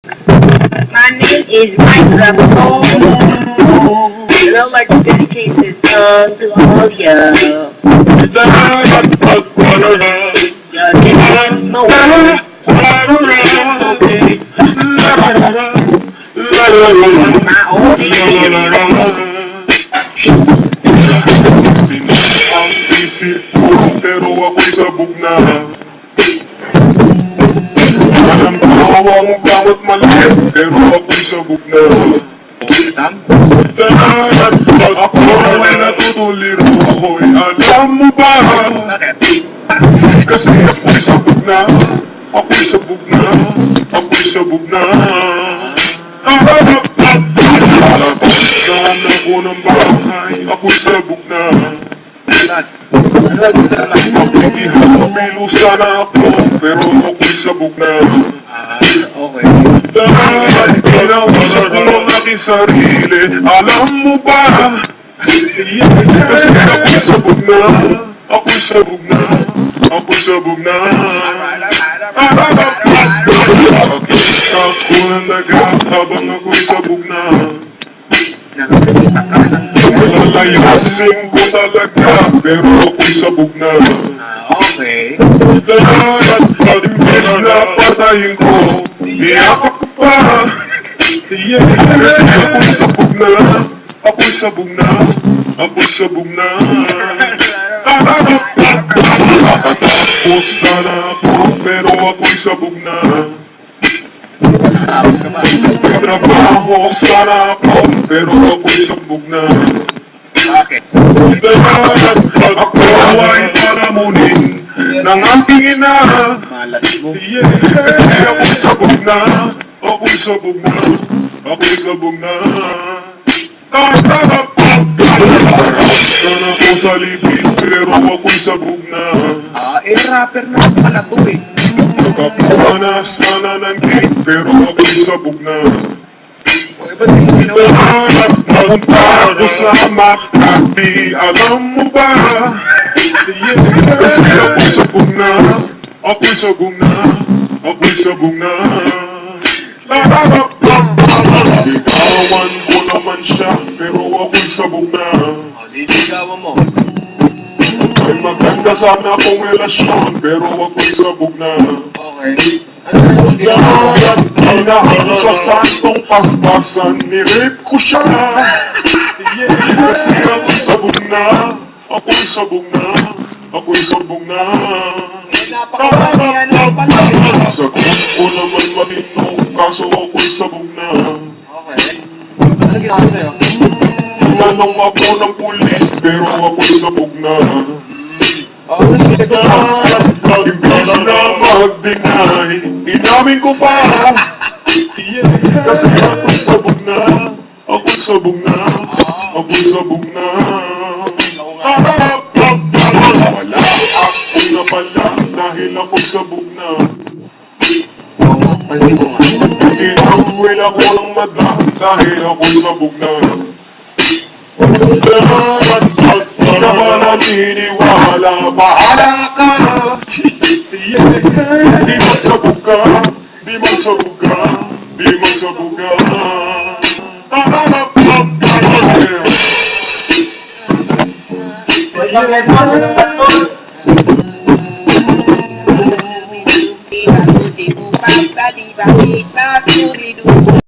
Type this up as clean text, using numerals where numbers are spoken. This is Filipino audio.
My name is Mike Rabone. And I'd like to dedicate this song to all ya. Y'all didn't know it. My old pero ako'y sabog na. Alam ko ang bawat mali, pero ako'y sabog na. Pag ako ay natutuliro, ako'y alam mo ba? Kasi ako'y sabog na, ako'y sabog na, ako'y sabog na. Saan ako ng bahay, ako'y sabog na. Pilo sana ako, pero ako'y sabog na. Okay. Dahil pinawisap ko ang aking sarili, alam mo ba? Kasi ako'y sabog na, ako'y sabog na, ako'y sabog na. Ako ng dagat habang ako'y sabog na. Lalayasin ko talaga, pero ako'y sabog na. Okay. Dahil imbes na patayin ko, niyakap ko pa. Kasi ako'y sabog na, ako'y sabog na, ako'y sabog na. Tapos sana ako, pero ako'y sabog na. Trabaho sana ako, pero ako'y sabog na. Bakit? Dahil ako ay palamunin ng aking ina. Malas mo. Kasi ako'y sabog na, ako'y sabog na, ako'y sabog na. Sana ko sa libid, pero ako'y sabog na. Rapper na pala to eh. Nakakuha na sana ng cake, pero ako'y sabog na. Okay, ba't di mo ginawa? Punta ko sa Makati, alam mo ba? Kasi ako'y sabog na, ako'y sabog na, ako'y sabog na. Ligawan ko naman siya, pero ako'y sabog na. Liligawan mo. Ay maganda sana akong relasyon, pero ako'y sabog na. Okay. Ano Inahan sa santong paspasan, nirip ko siya. Kasi ako'y sabog na, ako'y sabog na, ako'y sabog na. napakabaya naman pala eh. Sagot ko naman matino, kaso ako'y sabog na. Okay. Ano ginawa sa'yo? Tinanong ako ng pulis, pero ako'y sabog na. Sige ko pa. Imbis na mag-deny, inamin ko pa. Kasi ako'y sabog na, ako'y sabog na, ako'y sabog na. Wala akong napala dahil ako'y sabog na. Pwede ko nga. Tinangwil ako ng mata dahil ako'y sabog na. Di ka ba naniniwala? Bahala ka! Di magsabog ka, di magsabog ka, di magsabog ka. Di ba, di ba, di ba, di ba, di ba, di ba,